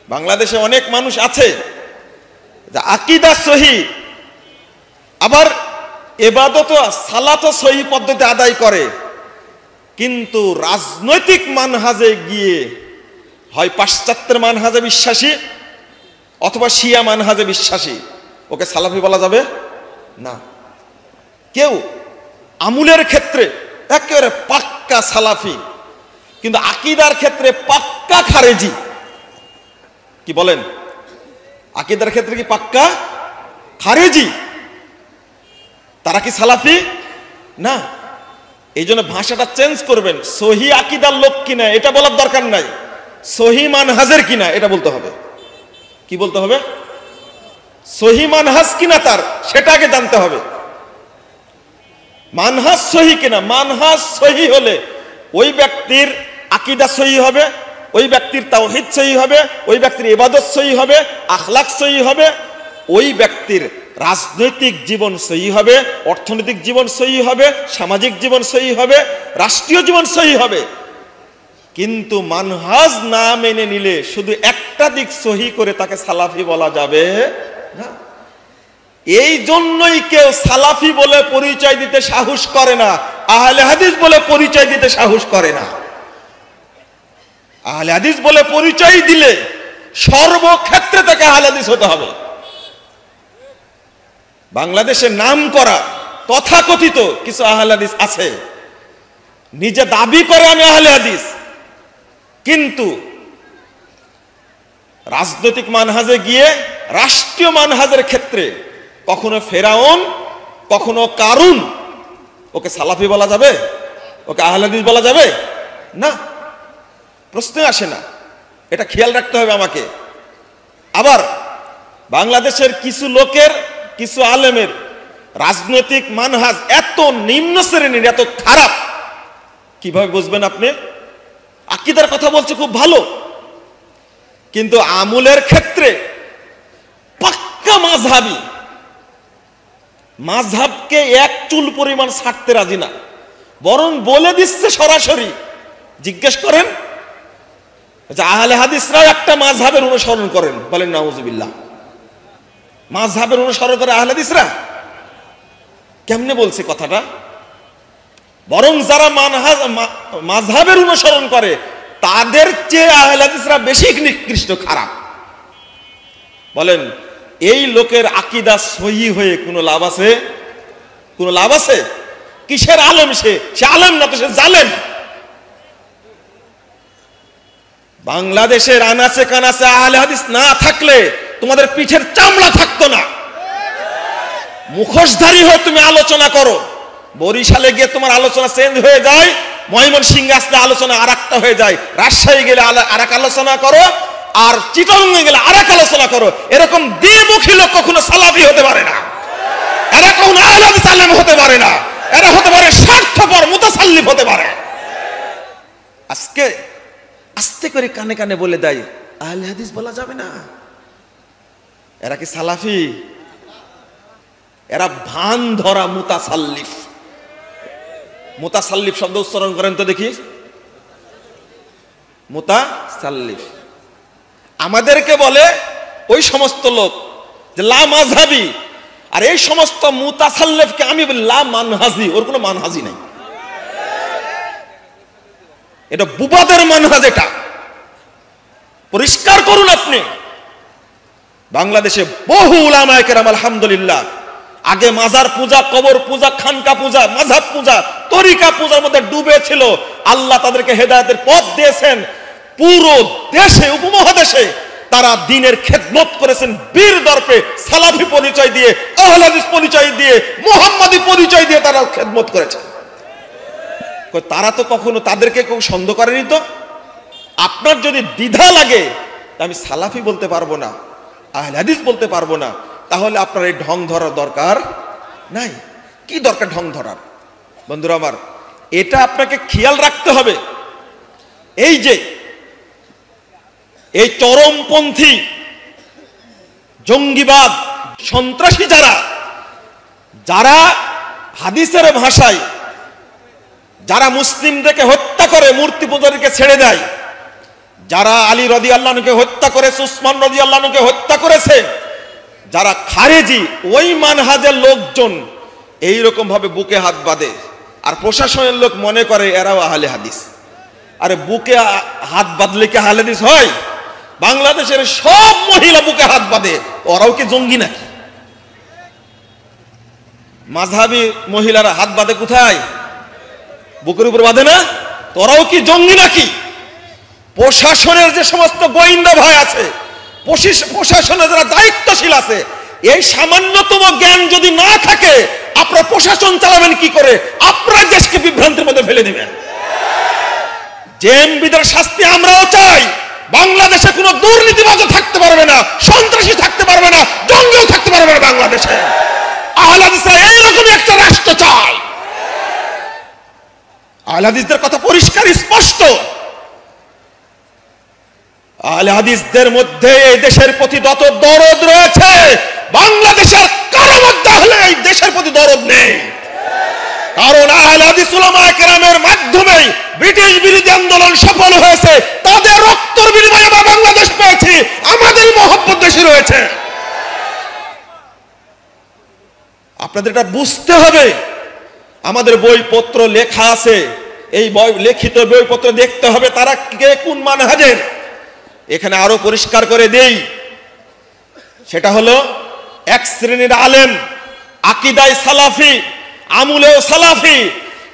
বাংলাদেশে অনেক মানুষ আছে যে আকীদা সহি, আবার ইবাদত সালাত সহি পদ্ধতি আদায় করে, কিন্তু রাজনৈতিক মানহাজে গিয়ে হয় পাশ্চাত্যের মানহাজে বিশ্বাসী অথবা শিয়া মানহাজে বিশ্বাসী, ওকে সালাফি বলা যাবে না। কেউ আমুলের ক্ষেত্রে একেবারে পাক্কা সালাফি, কিন্তু আকীদার ক্ষেত্রে পাক্কা খারেজি। কি বলেন? আকীদার ক্ষেত্রে কি পাক্কা খারেজি? তারা কি সালাফি না? এই জন্য ভাষাটা চেঞ্জ করবেন। সহি আকীদার লোক কিনা এটা বলার দরকার নাই, সহি মানহাজের কিনা এটা বলতে হবে। কি বলতে হবে? সহি মানহাজ কিনা তার, সেটা আগে জানতে হবে। মানহাজ সহি কিনা, মানহাজ সহি হলে ওই ব্যক্তির আকীদা সহি হবে, ওই ব্যক্তির তাওহীদ সহি হবে, ওই ব্যক্তির ইবাদত সহি হবে, আখলাক সহি হবে, ওই ব্যক্তির রাজনৈতিক জীবন সহি হবে, অর্থনৈতিক জীবন সহি হবে, সামাজিক জীবন সহি হবে, রাষ্ট্রীয় জীবন সহি হবে। কিন্তু মানহাজ না মেনে নিলে শুধু একটা দিক সহি করে তাকে সালাফি বলা যাবে না। এই জন্যই কেউ সালাফি বলে পরিচয় দিতে সাহস করে না, আহলে হাদিস বলে পরিচয় দিতে সাহস করে না। আহলে হাদিস বলে পরিচয় দিলে সর্বক্ষেত্রে তাকে আহলে হাদিস হতে হবে। বাংলাদেশে নাম করা তথাকথিত কিছু আহলে হাদিস আছে, নিজে দাবি করে আমি আহলে হাদিস, কিন্তু রাজনৈতিক মানহাজে গিয়ে রাষ্ট্রীয় মানহাজের ক্ষেত্রে কখনো ফেরাউন কখনো কারুন, ওকে সালাফি বলা যাবে? ওকে আহলে হাদিস বলা যাবে না, প্রশ্নই আসে না। এটা খেয়াল রাখতে হবে আমাকে। আবার বাংলাদেশের কিছু লোকের, কিছু আলেমের রাজনৈতিক মানহাজ এত নিম্ন শ্রেণীর, এত খারাপ, কিভাবে বুঝবেন আপনি? আকীদার কথা বলছে খুব ভালো, কিন্তু আমলের ক্ষেত্রে পাক্কা মাযহাবী, মাযহাবকে এক চুল পরিমাণ ছাড়তে রাজি না, বরং বলে দিচ্ছে সরাসরি। জিজ্ঞেস করেন যে আহলে হাদিসরাও একটা মাযহাবের অনুসরণ করেন, বলেন নাউজুবিল্লাহ। মাযহাবের অনুসরণ করে আহলে হাদিসরা? কেমনে বলছে কথাটা? বরং যারা মাযহাবের অনুসরণ করে তাদের চেয়ে আহলে হাদিসরা বেশি নিকৃষ্ট, খারাপ। বলেন এই লোকের আকীদা সহি হয়ে কোনো লাভ আছে? কোনো লাভ আছে? কিসের আলেম সে? সে আলেম না তো, সে জালেম। বাংলাদেশের আনাচে কানাচে আহলে হাদিস না থাকলে তোমাদের পিঠের চামড়া থাকতো না। মুখোশধারী হয়ে তুমি আলোচনা করো, বরিশালে গিয়ে তোমার আলোচনা চেঞ্জ হয়ে যায়, ময়মনসিংহে আসলে আলোচনা আর একটা হয়ে যায়, রাজশাহী গেলে আর এক আলোচনা করো, আর চিটাগংয়ে গেলে আর এক আলোচনা করো। এরকম দ্বিমুখী লোক কখনো সালাফি হতে পারে না, এরা কখনো আহলে হাদিস আলেম হতে পারে না, এরা হতে পারে স্বার্থপর মুতাসাল্লিফ হতে পারে। আজকে আস্তে করে কানে কানে বলে দেয় আহলে হাদিস বলা যাবে না। এরা কি সালাফি? এরা ভান ধরা মুতাসাল্লিফ। মুতাসাল্লিফ শব্দ উচ্চারণ করেন তো দেখি। মুতাসাল্লিফ। আমাদেরকে বলে ওই সমস্ত লোক যে লা মাযহাবি, আর এই সমস্ত মুতাসাল্লিফকে আমি বলি লা মানহাজি। ওর কোনো মানহাজি নাই, এটা বুবাদের মানহাজ। এটা পরিষ্কার করুন আপনি। বাংলাদেশে বহু উলামায়ে কেরাম আলহামদুলিল্লাহ আগে মাজার পূজা, কবর পূজা, খানকা পূজা, মাযহাব পূজা, তরিকা পূজার মধ্যে ডুবে ছিল। আল্লাহ তাদেরকে হেদায়েতের পথ দিয়েছেন। পুরো দেশে, উপমহাদেশে তারা দ্বীনের খেদমত করেছেন বীর দর্পে, সালাফি পরিচয় দিয়ে, আহলে হাদিস পরিচয় দিয়ে, মুহাম্মাদি পরিচয় দিয়ে তারা খেদমত করেছেন। তারা তো কখনো তাদেরকে কেউ সন্দেহ করেনি। তো আপনার যদি দ্বিধা লাগে আমি সালাফি বলতে পারবো না, আহলে হাদিস বলতে পারবো না, তাহলে আপনার এই ঢং ধরার দরকার নাই। কি দরকার ঢং ধরার? বন্ধুরা আমার, এটা আপনাকে খেয়াল রাখতে হবে। এই যে এই চরমপন্থী জঙ্গিবাদ সন্ত্রাসী যারা হাদিসের ভাষায় যারা মুসলিমদেরকে হত্যা করে, মূর্তি পূজারীকে ছেড়ে দেয়, যারা আলী রাদিয়াল্লাহু আনহুকে হত্যা করেছে, উসমান রাদিয়াল্লাহু আনহুকে হত্যা করেছে, যারা খারেজি ওই মানহাজের লোকজন এইরকম ভাবে বুকে হাত বাঁধে, আর প্রশাসনের লোক মনে করে এরাও আহলে হাদিস। আরে বুকে হাত বাঁধলে কি আহলে হাদিস হয়? বাংলাদেশের সব মহিলা বুকে হাত বাঁধে, ওরাও কি জঙ্গি নাকি? মাযহাবী মহিলারা হাত বাঁধে কোথায়? বুকের উপর বাঁধে না? তোরাও কি জঙ্গি নাকি? প্রশাসনের যে সমস্ত গোয়েন্দা ভাই আছে, প্রশাসনের যারা দায়িত্বশীল আছে, এই সামান্যতম জ্ঞান যদি না থাকে, আপনারা প্রশাসন চালাবেন কি করে? আপনারা দেশকে বিভ্রান্তির মধ্যে ফেলে দিবেন। জেএমবিদের শাস্তি আমরাও চাই। বাংলাদেশে কোনো দুর্নীতিবাজ থাকতে পারবে না, সন্ত্রাসী থাকতে পারবে না, জঙ্গিও থাকতে পারবে না বাংলাদেশে। আহলে হাদিসরা এইরকমই একটা রাষ্ট্র চায়। আহলে হাদিসদের কথা পরিষ্কার স্পষ্ট। আহলে হাদিসদের মধ্যে এই দেশের প্রতি যত দরদ রয়েছে, বাংলাদেশের কারো মধ্যে এই দেশের প্রতি দরদ নেই। কারণ আহলে হাদিস উলামায়ে কেরামের মাধ্যমে ব্রিটিশ বিরোধী আন্দোলন সফল হয়েছে। তাদের রক্তের বিনিময়ে আমরা বাংলাদেশ পেয়েছি। আমাদের মহব্বত বেশি রয়েছে। আপনাদের এটা বুঝতে হবে। আমাদের বইপত্র লেখা আছে, এই লিখিত বইপত্র দেখতে হবে তারা কে কোন মানহাজের। এখানে আরো পরিষ্কার করে দেই, সেটা হলো এক শ্রেণীর আলেম আকীদায় সালাফি, আমলেও সালাফি,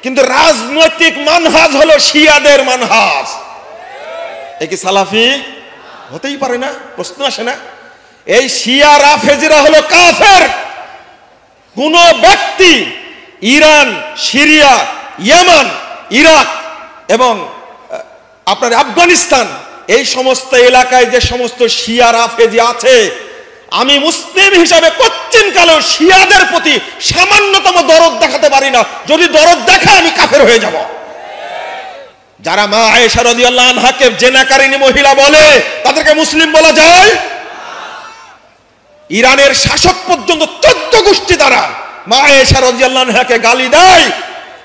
কিন্তু রাজনৈতিক মানহাজ হলো শিয়াদের মানহাজ। এ কি সালাফি হতেই পারে না? প্রশ্ন আসে না? এই শিয়া রাফেজিরা হলো কাফের। কোন ব্যক্তি ইরান, সিরিয়া, ইয়েমেন, ইরাক এবং আপনার আফগানিস্তান এই সমস্ত এলাকায় যে সমস্ত শিয়া রাফেজি আছে, আমি মুসলিম হিসাবে কোচ্চিন কালেও শিয়াদের প্রতি সামান্যতম দরদ দেখাতে পারি না। যদি দরদ দেখা আমি কাফের হয়ে যাব। যারা মা আয়েশা রাদিয়াল্লাহু আনহাকে জেনাকারিনী মহিলা বলে, তাদেরকে মুসলিম বলা যায়? ইরানের শাসক পর্যন্ত 14 গোষ্ঠী দ্বারা মা আয়েশা রাদিয়াল্লাহু আনহাকে গালি দেয়,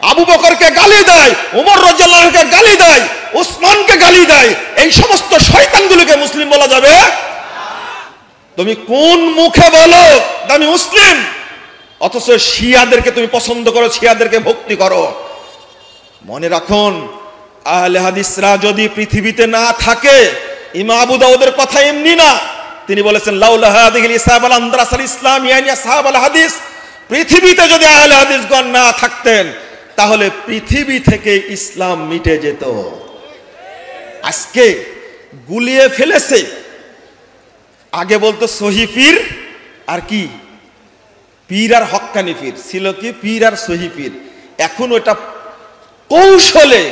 আবু বকরকে গালি দেয়, ওমর রাদিয়াল্লাহু আনহুকে গালি দেয়, উসমানকে গালি দেয়। এই সমস্ত শয়তানগুলোকে মুসলিম বলা যাবে? তুমি কোন মুখে বলো আমি মুসলিম, অথচ শিয়াদেরকে তুমি পছন্দ করো, শিয়াদেরকে ভক্তি করো? মনে রাখুন, আহলে হাদিসরা যদি পৃথিবীতে না থাকে, ইমাম আবু দাউদের কথা এমনি না। তিনি বলেছেন লাউলা হাদিহিল ইসাবাল আন্দারাসাল ইসলামিয়ান আসহাবুল হাদিস, পৃথিবীতে যদি আহলে হাদিসগণ না থাকতেন তাহলে পৃথিবী থেকে ইসলাম মিটে যেত। আজকে গুলিয়ে ফেলেছে। আগে বলতো সহি পীর আর কি পীর আর হক্কানি পীর ছিল, কি পীর আর সহি পীর। এখন ওটা কৌশলে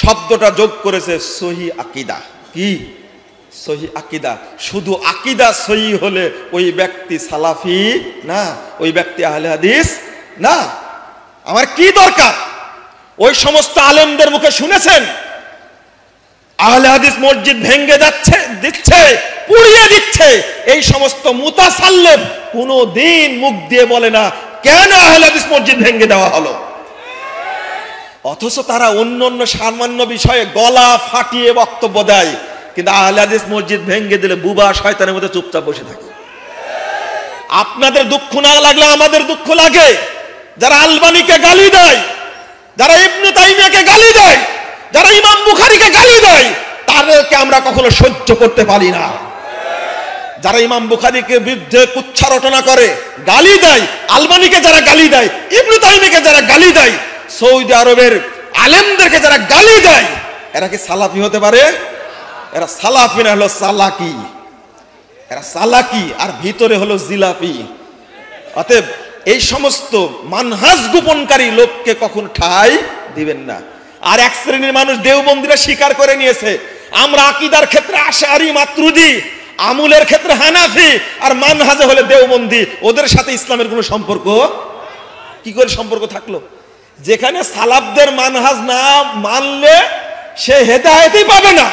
শব্দটা যোগ করেছে সহি আকীদা। কি সহি আকীদা? শুধু আকীদা সহি হলে ওই ব্যক্তি সালাফি না, ওই ব্যক্তি আহলে হাদিস না। আমার কি দরকার? ওই সমস্ত আলেমদের মুখে শুনেছেন আহলে হাদিস মসজিদ ভেঙে দিচ্ছে, পুড়িয়ে দিচ্ছে। এই সমস্ত মুতাসাল্লিম কোনদিন মুখ দিয়ে বলে না কেন আহলে হাদিস মসজিদ ভেঙে দেওয়া হলো। অথচ তারা অন্য অন্য সামান্য বিষয়ে গলা ফাটিয়ে বক্তব্য দেয়, কিন্তু আহলে হাদিস মসজিদ ভেঙে দিলে বুবা শয়তানের মধ্যে চুপচাপ বসে থাকে। আপনাদের দুঃখ না লাগলে আমাদের দুঃখ লাগে। যারা আলবানীকে গালি দেয়, যারা ইবনে তাইমিয়াকে গালি দেয়, যারা ইমাম বুখারীকে গালি দেয়, তাদেরকে আমরা কখনো সহ্য করতে পারি না। যারা ইমাম বুখারীকে বিরুদ্ধে কুচ্ছা রটনা করে, গালি দেয়, আলবানীকে যারা গালি দেয়, ইবনে তাইমিয়াকে যারা গালি দেয়, সৌদি আরবের আলেমদেরকে যারা গালি দেয়, এরা কি সালাফি হতে পারে? এরা সালাফি না, হলো সালাকি। এরা সালাকি আর ভিতরে হলো জিলাপি। অতএব এই সমস্ত মানহাজ গোপনকারী লোককে কখন ঠাঁই দিবেন না। আর এক শ্রেণীর মানুষ দেওবন্দীরা স্বীকার করে নিয়েছে আমরা আকীদার ক্ষেত্রে আশআরী মাতুরিদি, আমলের ক্ষেত্রে হানাফি, আর মানহাজে হলে দেওবন্দি। ওদের সাথে ইসলামের কোনো সম্পর্ক কি করে সম্পর্ক থাকলো? যেখানে সালাফদের মানহাজ না মানলে সে হেদায়েতই পাবে না,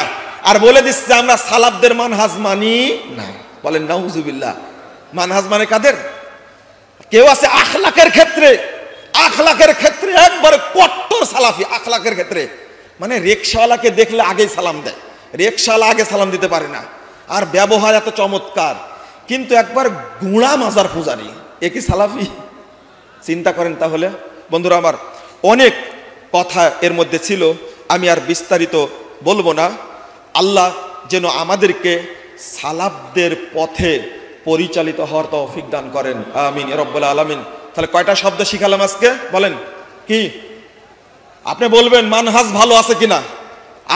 আর বলে দিচ্ছে আমরা সালাফদের মানহাজ মানি না। বলেন নাউজুবিল্লাহ। মানহাজ মানে কাদের? কেউ আছে আখলাকের ক্ষেত্রে, আখলাকের ক্ষেত্রে একবারে কট্টর সালাফি। আখলাকের ক্ষেত্রে মানে রিকশাওয়ালাকে দেখলে আগেই সালাম দেয়, রিকশাওয়ালা আগে সালাম দিতে পারে না, আর ব্যবহার এত চমৎকার, কিন্তু একবার গুঁড়া মাজার পূজারি, এ কি সালাফি? চিন্তা করেন তাহলে। বন্ধুরা আমার, অনেক কথা এর মধ্যে ছিল, আমি আর বিস্তারিত বলবো না। আল্লাহ যেন আমাদেরকে সালাফদের পথে পরিচালিত হওয়ার তৌফিক দান করেন, আমিন ইয়া রাব্বাল আলামিন। তাহলে কয়টা শব্দ শিখালাম আজকে, বলেন কি? আপনি বলবেন মানহাজ ভালো আছে কিনা,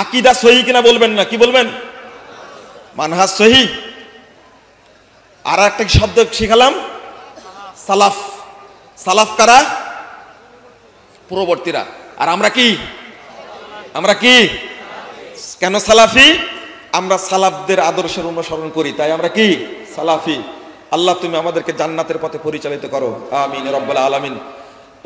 আকীদা সহি কিনা বলবেন না, কি বলবেন? মানহাজ সহি। আর একটা শব্দ শিখালাম, সালাফ। সালাফ কারা? পূর্ববর্তীরা। আর আমরা কি? আমরা কি? কেন সালাফি? আমরা সালাফদের আদর্শের অনুসরণ করি, তাই আমরা কি? সালাফি। আল্লাহ তুমি আমাদেরকে জান্নাতের পথে পরিচালিত করো, আমিন ইয়া রাব্বাল আলামিন।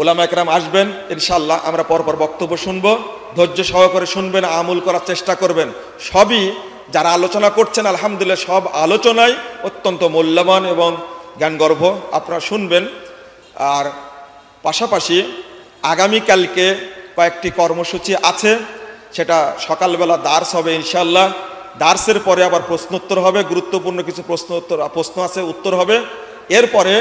উলামা একরাম আসবেন ইনশাআল্লাহ, আমরা পরপর বক্তব্য শুনবো, ধৈর্য সহকারে শুনবেন, আমল করার চেষ্টা করবেন। সবই যারা আলোচনা করছেন আলহামদুলিল্লাহ, সব আলোচনায় অত্যন্ত মূল্যবান এবং জ্ঞানগর্ভ, আপনারা শুনবেন। আর পাশাপাশি আগামীকালকে কয়েকটি কর্মসূচি আছে, সেটা সকালবেলা দার্স হবে ইনশাআল্লাহ, দার্সের পরে আবার প্রশ্নোত্তর হবে, গুরুত্বপূর্ণ কিছু প্রশ্ন আছে, উত্তর হবে। এরপরে